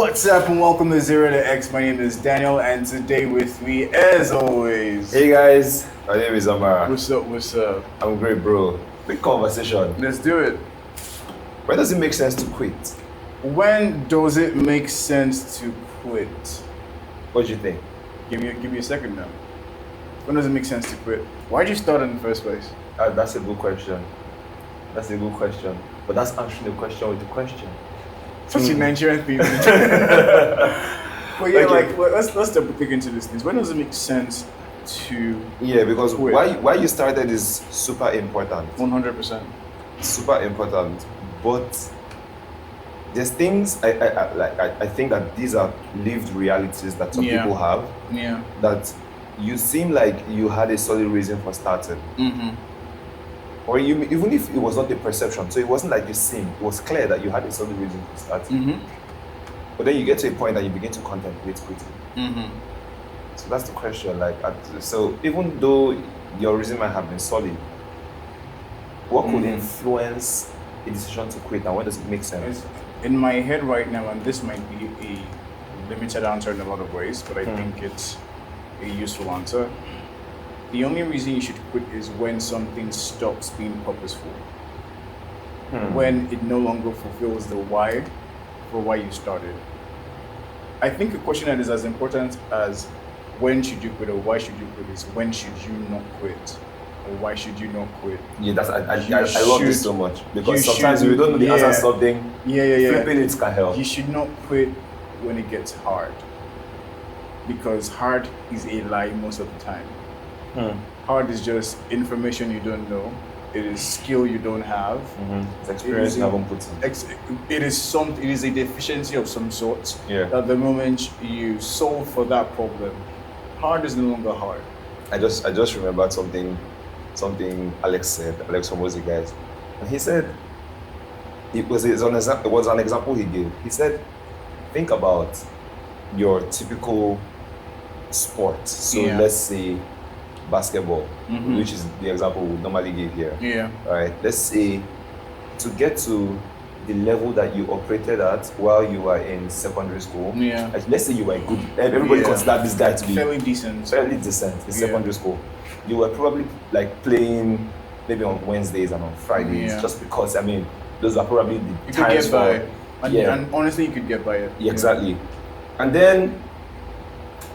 What's up and welcome to Zero to X. My name is Daniel and today with me, as always... Hey guys, my name is Amara. What's up? I'm great, bro. Quick conversation. Let's do it. When does it make sense to quit? When does it make sense to quit? What do you think? Give me a second now. When does it make sense to quit? Why'd you start in the first place? That's a good question. But that's answering the question with the question. Such a Nigerian thing. But yeah, Okay. let's dig into these things. When does it make sense to Yeah, because quit? why you started is super important. 100%. Super important. But there's things I think that these are lived realities that some people have. Yeah. That you seem like you had a solid reason for starting. Mm-hmm. Or even if it was not the perception, so it wasn't like you seemed, it was clear that you had a solid reason for starting. Mm-hmm. But then you get to a point that you begin to contemplate quitting. Mm-hmm. So that's the question. So even though your reason might have been solid, what could influence a decision to quit, and when does it make sense? In my head right now, and this might be a limited answer in a lot of ways, but I think it's a useful answer. The only reason you should quit is when something stops being purposeful. When it no longer fulfills the why for why you started. I think a question that is as important as when should you quit or why should you quit is when should you not quit or why should you not quit. Yeah, I love this so much because sometimes we don't know the yeah. answer to something. Flipping it can help. You should not quit when it gets hard, because hard is a lie most of the time. Hard is just information you don't know. It is skill you don't have. It's experience you haven't put in. It is a deficiency of some sort. Yeah. At the moment you solve for that problem, hard is no longer hard. I just remembered something Alex said. Alex Homozy, guys, and he said it was an example he gave. He said, think about your typical sport. So let's say basketball, which is the example we normally give here. Yeah. Right. Let's say to get to the level that you operated at while you were in secondary school. Yeah. Like, let's say you were good. Everybody considered this guy to be fairly decent in secondary school. You were probably like playing maybe on Wednesdays and on Fridays, just because those are probably the you times could get by. Yeah. And honestly, you could get by it. Yeah, exactly. And then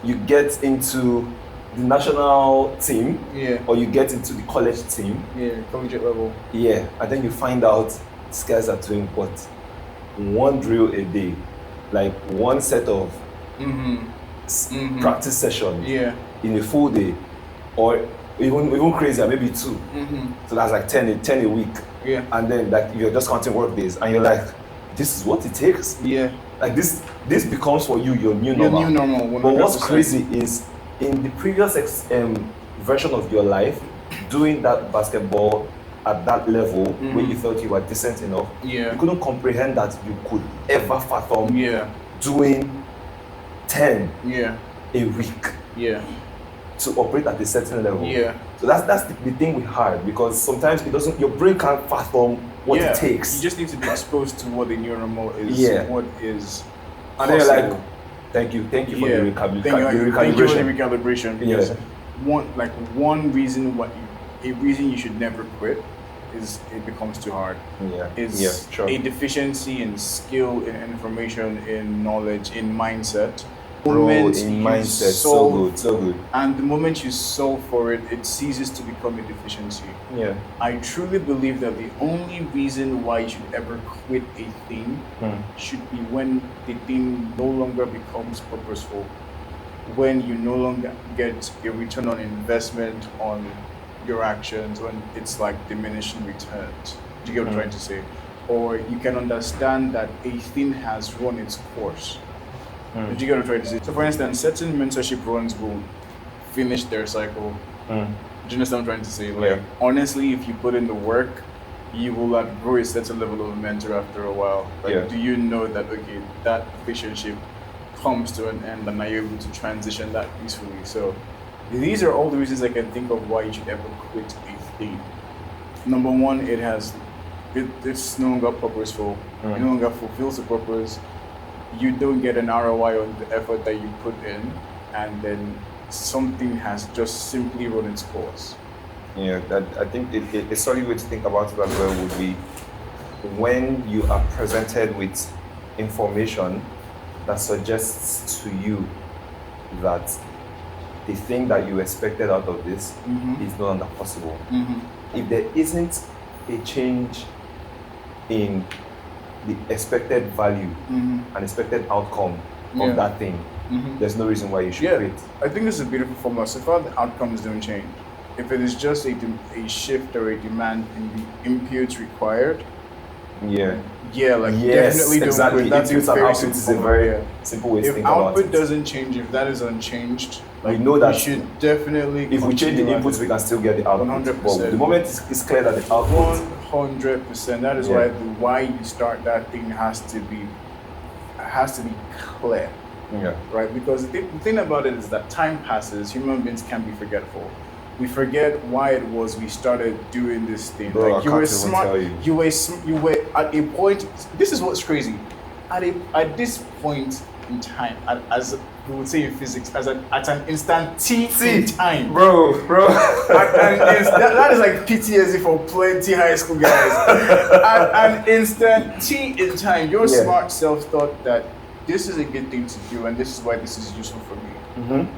you get into the national team, or you get into the college team, collegiate level, and then you find out these guys are doing what, one drill a day, like one set of practice sessions in a full day, or even crazier, maybe two. So that's like 10 a week. And then like you're just counting work days, and you're like, this is what it takes. Like this becomes for you your new normal. Your new normal. 100%. But what's crazy is in the previous version of your life, doing that basketball at that level where you felt you were decent enough, you couldn't comprehend that you could ever fathom doing 10 a week to operate at a certain level. So that's the thing with hard, because sometimes your brain can't fathom what it takes. You just need to be exposed to what the new normal is, what is possible. And then you're like, thank you for the recalibration. Thank you for the recalibration. Because one reason you should never quit is it becomes too hard. It's a deficiency in skill, in information, in knowledge, in mindset. So good. And the moment you solve for it, it ceases to become a deficiency. I truly believe that the only reason why you should ever quit a thing should be when the thing no longer becomes purposeful, when you no longer get a return on investment on your actions, when it's like diminishing returns. Do you get what I'm trying to say? Or you can understand that a thing has run its course. Did you get what I'm trying to say? So for instance, certain mentorship runs will finish their cycle. Do you understand what I'm trying to say? Like, honestly, if you put in the work, you will outgrow a certain level of mentor after a while. Like, do you know that, okay, that relationship comes to an end and are you able to transition that peacefully? So these are all the reasons I can think of why you should ever quit a thing. Number one, it's no longer purposeful. It no longer fulfills the purpose. you don't get an ROI on the effort that you put in, and then something has just simply run its course. Yeah, I think a solid way to think about it as well would be when you are presented with information that suggests to you that the thing that you expected out of this is no longer possible. If there isn't a change in the expected value and expected outcome of that thing, there's no reason why you should quit. I think this is a beautiful formula. So far, the outcomes don't change. If it is just a shift or a demand in the inputs required, definitely don't quit. That's a very simple way to think about it. If output doesn't change, if that is unchanged, we know that we should definitely. If we change the inputs, we can still get the output. 100%. But the moment it's clear that the output. 100%. That is why you start that thing has to be clear. Right? Because the thing about it is that time passes. Human beings can be forgetful. We forget why it was we started doing this thing. Bro, like you were smart. You were at a point. This is what's crazy. At this point in time, as we would say in physics, at an instant t in time, bro. That is like PTSD for plenty high school guys. At an instant t in time, your smart self thought that this is a good thing to do, and this is why this is useful for me.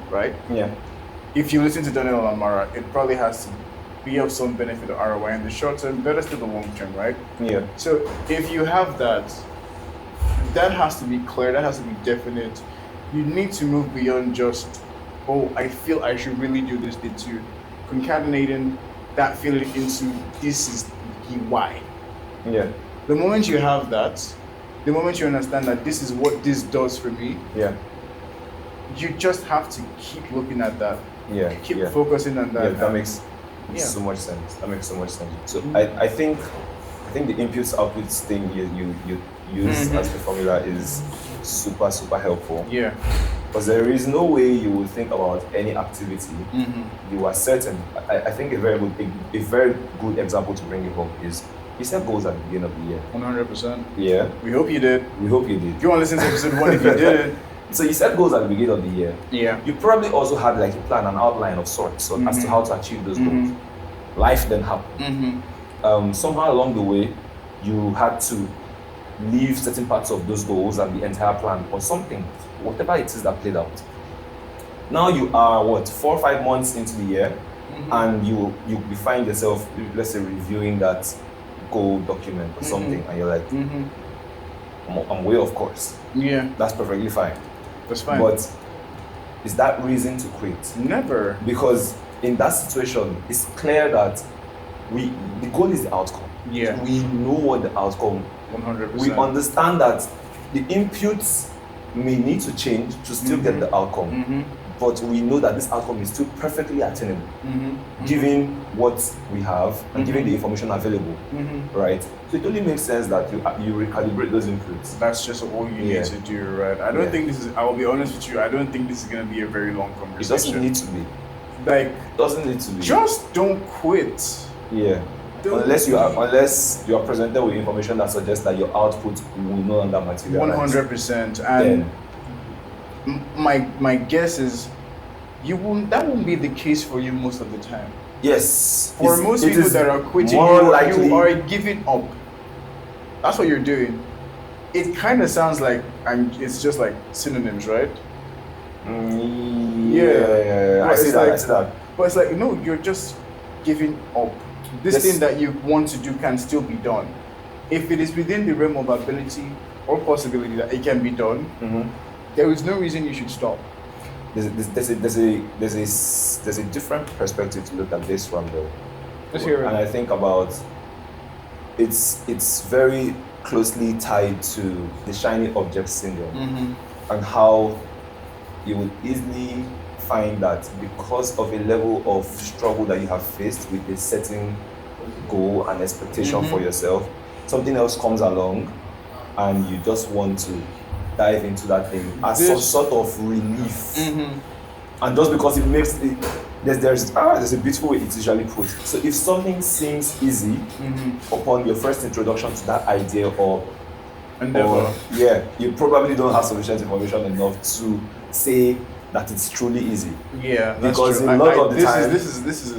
Right? Yeah. If you listen to Daniel and Amara, it probably has to be of some benefit or ROI in the short term, better still the long term, right? Yeah. So if you have that has to be clear, that has to be definite. You need to move beyond just, oh, I feel I should really do this, to concatenating that feeling into this is the why. Yeah. The moment you have that, the moment you understand that this is what this does for me, you just have to keep looking at that. Keep focusing on that. That makes so much sense. So I think the inputs outputs thing you use as the formula is super helpful. Yeah. Because there is no way you will think about any activity you are certain. I think a very good example to bring it home is you set goals at the beginning of the year. 100%. Yeah. We hope you did. We hope you did. If you want to listen to episode 1, if you didn't. So you set goals at the beginning of the year. Yeah. You probably also had like a plan, an outline of sorts as to how to achieve those goals. Life then happened. Somehow along the way, you had to leave certain parts of those goals and the entire plan or something, whatever it is that played out. Now you are 4 or 5 months into the year, and you find yourself, let's say, reviewing that goal document or something, and you're like, I'm way off course. Yeah. That's perfectly fine. That's fine. But is that reason to quit? Never. Because in that situation, it's clear that the goal is the outcome. Yeah. We know what the outcome. 100%. We understand that the inputs may need to change to still get the outcome. But we know that this outcome is still perfectly attainable, given what we have and given the information available, right? So it only makes sense that you recalibrate those inputs. That's just all you need to do, right? I don't think this is, I will be honest with you, I don't think this is going to be a very long conversation. It doesn't need to be. Like, doesn't need to be. Just don't quit. Yeah. Unless you are presented with information that suggests that your output will no longer materialize. 100%. And my guess is that won't be the case for you most of the time. Yes. For most people that are quitting, you are giving up. That's what you're doing. It kind of sounds like it's just like synonyms, right? Yeah. I see that. But it's like, no, you're just giving up. This thing that you want to do can still be done. If it is within the realm of ability or possibility that it can be done, there is no reason you should stop. There's a different perspective to look at this from, though. Let's hear it. And I think about it's very closely tied to the shiny object syndrome and how you would easily find that because of a level of struggle that you have faced with a certain goal and expectation for yourself, something else comes along and you just want to dive into that thing as some sort of relief. And just because it makes it, there's a beautiful way it's usually put. So if something seems easy upon your first introduction to that idea or endeavor. Yeah, you probably don't have sufficient information enough to say that it's truly easy. Yeah, because a lot of the time, this is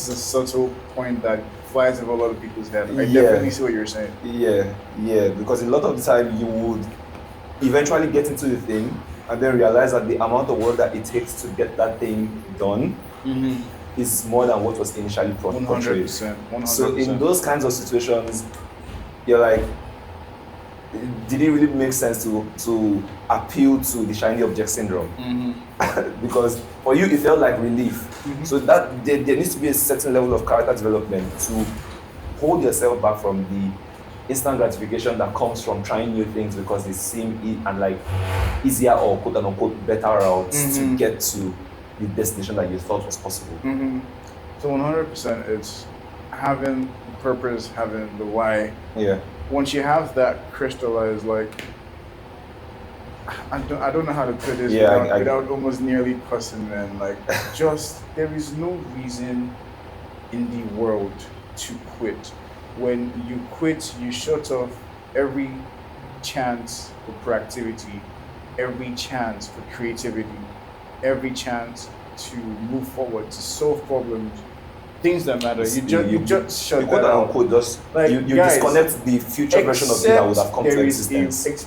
a subtle point that flies over a lot of people's head. I definitely see what you're saying. Yeah, because a lot of the time you would eventually get into the thing and then realize that the amount of work that it takes to get that thing done is more than what was initially portrayed. 100%. So in those kinds of situations, you're like, did it really make sense to appeal to the shiny object syndrome? Because for you, it felt like relief. So that there needs to be a certain level of character development to hold yourself back from the instant gratification that comes from trying new things because they seem easier or quote unquote better routes to get to the destination that you thought was possible. So 100% it's having purpose, having the why. Yeah. Once you have that crystallized, like, I don't know how to put this without almost nearly cussing, man. Like, just there is no reason in the world to quit. When you quit, you shut off every chance for proactivity, every chance for creativity, every chance to move forward, to solve problems, things that matter. You just shut that out. You guys, disconnect the future version of you that would have come to existence.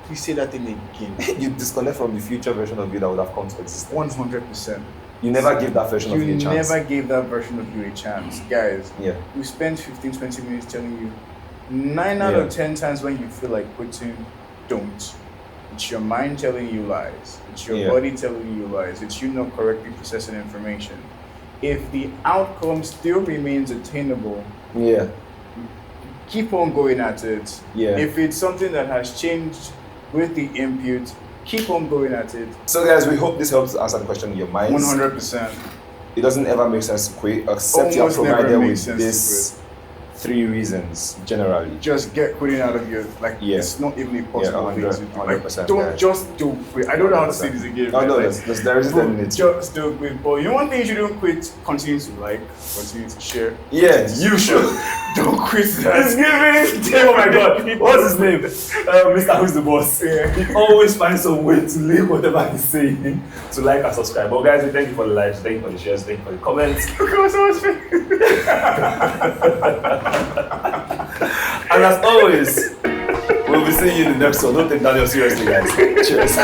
Please say that thing again. You disconnect from the future version of you that would have come to existence. 100%. You never gave that version of you a chance. You never gave that version of you a chance. Guys, yeah. We spent 15-20 minutes telling you 9 out of 10 times when you feel like quitting, don't. It's your mind telling you lies. It's your body telling you lies. It's you not correctly processing information. If the outcome still remains attainable, keep on going at it. If it's something that has changed with the input, keep on going at it. So guys, we hope this helps answer the question in your minds. 100%. It doesn't ever make sense to quit, except you are provided with this 3 reasons generally. Just get quitting out of your, it's not even possible. 100%. Don't quit. I don't know how to say this again. There is a just don't quit. But you know one thing you shouldn't quit, continue to continue to share. Yeah, you should. Don't quit that. It's giving. Oh my god. What's his name? Mr. Who's the Boss. Yeah. He always finds some way to link whatever he's saying to like and subscribe. But guys, we thank you for the likes, thank you for the shares, thank you for the comments. And as always, we'll be seeing you in the next one. Don't take Daniel seriously, guys. Cheers.